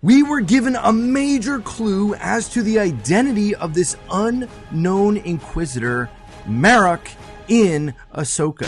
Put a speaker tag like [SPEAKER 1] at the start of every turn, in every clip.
[SPEAKER 1] we were given a major clue as to the identity of this unknown Inquisitor, Marek, in Ahsoka.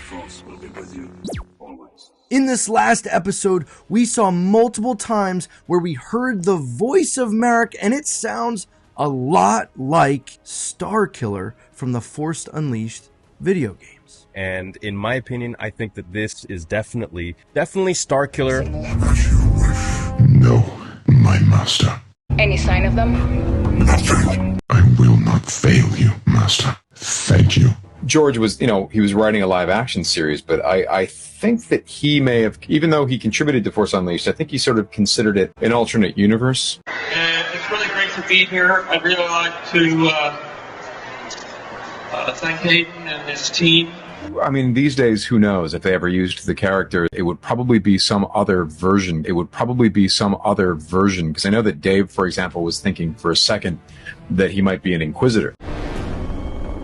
[SPEAKER 2] Force will be with you always.
[SPEAKER 1] In this last episode, we saw multiple times where we heard the voice of Marek, and it sounds a lot like Starkiller from the Force Unleashed video games.
[SPEAKER 3] And in my opinion, I think that this is definitely Starkiller.
[SPEAKER 4] As you wish. No, my master.
[SPEAKER 5] Any sign of them?
[SPEAKER 4] Nothing. I will not fail you, master. Thank you.
[SPEAKER 6] George was, he was writing a live action series, but I think that he may have, even though he contributed to Force Unleashed, I think he sort of considered it an alternate universe.
[SPEAKER 7] It's really great to be here. I'd really like to thank Hayden and his team.
[SPEAKER 6] I mean, these days, who knows if they ever used the character? It would probably be some other version. Because I know that Dave, for example, was thinking for a second that he might be an Inquisitor.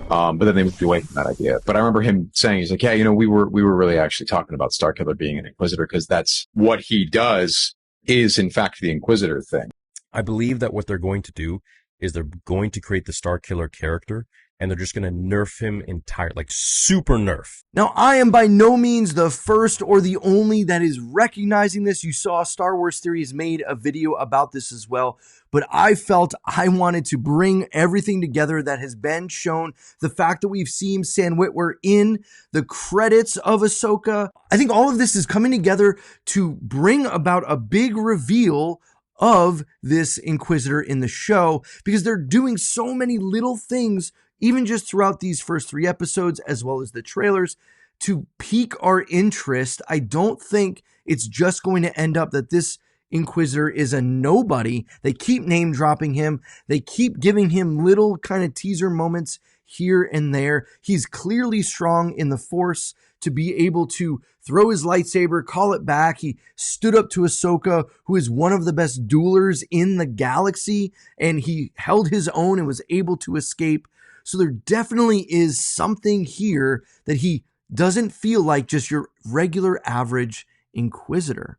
[SPEAKER 6] But then they moved away from that idea. But I remember him saying, he's like, yeah, we were really actually talking about Starkiller being an Inquisitor because that's what he does is, in fact, the Inquisitor thing.
[SPEAKER 3] I believe that what they're going to do is they're going to create the Starkiller character, and they're just going to nerf him entirely, like super nerf.
[SPEAKER 1] Now, I am by no means the first or the only that is recognizing this. You saw Star Wars Theories made a video about this as well, but I felt I wanted to bring everything together that has been shown. The fact that we've seen Sam Witwer in the credits of Ahsoka. I think all of this is coming together to bring about a big reveal of this Inquisitor in the show, because they're doing so many little things, even just throughout these first 3 episodes, as well as the trailers, to pique our interest. I don't think it's just going to end up that this Inquisitor is a nobody. They keep name dropping him. They keep giving him little kind of teaser moments here and there. He's clearly strong in the Force to be able to throw his lightsaber, call it back. He stood up to Ahsoka, who is one of the best duelers in the galaxy, and he held his own and was able to escape. So there definitely is something here that he doesn't feel like just your regular average Inquisitor.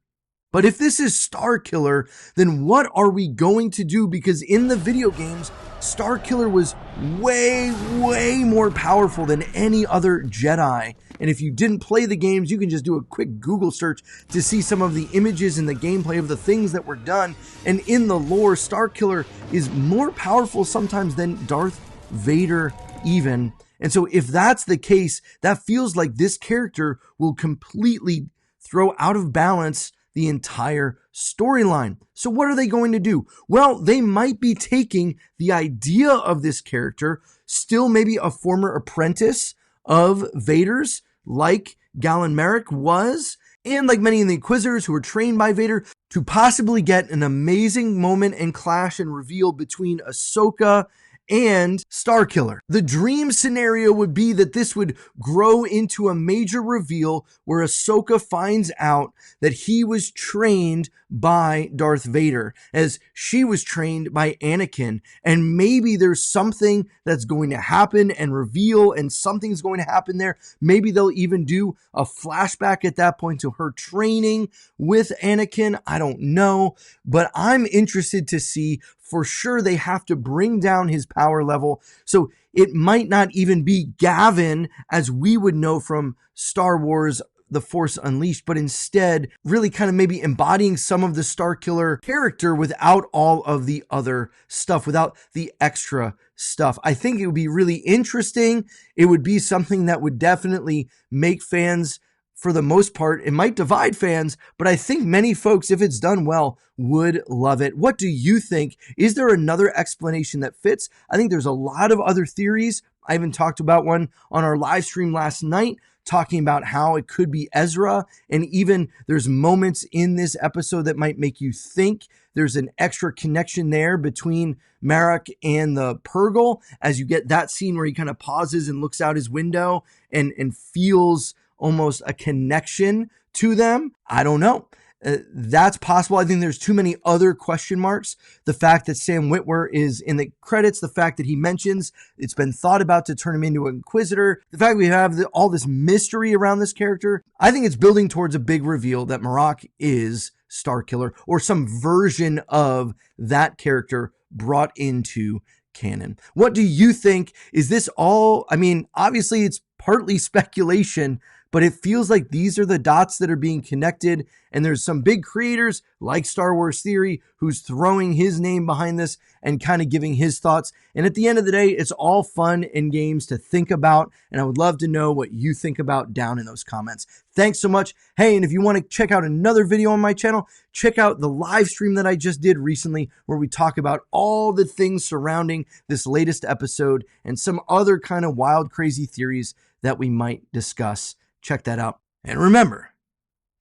[SPEAKER 1] But if this is Starkiller, then what are we going to do? Because in the video games, Starkiller was way more powerful than any other Jedi. And if you didn't play the games, you can just do a quick Google search to see some of the images and the gameplay of the things that were done. And in the lore, Starkiller is more powerful sometimes than Darth Vader even. And so if that's the case, that feels like this character will completely throw out of balance the entire storyline. So what are they going to do? Well, they might be taking the idea of this character, still maybe a former apprentice of Vader's, like Galen Marek was, and like many of the Inquisitors who were trained by Vader, to possibly get an amazing moment and clash and reveal between Ahsoka and Starkiller. The dream scenario would be that this would grow into a major reveal where Ahsoka finds out that he was trained by Darth Vader, as she was trained by Anakin. And maybe there's something that's going to happen and reveal, and something's going to happen there. Maybe they'll even do a flashback at that point to her training with Anakin. I don't know, but I'm interested to see. For sure, they have to bring down his power level. So it might not even be Gavin as we would know from Star Wars The Force Unleashed, but instead really kind of maybe embodying some of the Starkiller character without all of the other stuff, without the extra stuff. I think it would be really interesting. It would be something that would definitely make fans, for the most part, it might divide fans, but I think many folks, if it's done well, would love it. What do you think? Is there another explanation that fits? I think there's a lot of other theories. I even talked about one on our live stream last night, talking about how it could be Ezra. And even there's moments in this episode that might make you think there's an extra connection there between Marek and the Purgle, as you get that scene where he kind of pauses and looks out his window and feels almost a connection to them. I don't know. That's possible. I think there's too many other question marks. The fact that Sam Witwer is in the credits, the fact that he mentions it's been thought about to turn him into an Inquisitor, the fact we have all this mystery around this character, I think it's building towards a big reveal that Marek is Starkiller or some version of that character brought into canon. What do you think? Is this all, I mean, obviously it's partly speculation, but it feels like these are the dots that are being connected. And there's some big creators like Star Wars Theory who's throwing his name behind this and kind of giving his thoughts. And at the end of the day, it's all fun and games to think about. And I would love to know what you think about down in those comments. Thanks so much. Hey, and if you want to check out another video on my channel, check out the live stream that I just did recently where we talk about all the things surrounding this latest episode and some other kind of wild, crazy theories that we might discuss. Check that out. And remember,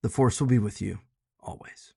[SPEAKER 1] the Force will be with you always.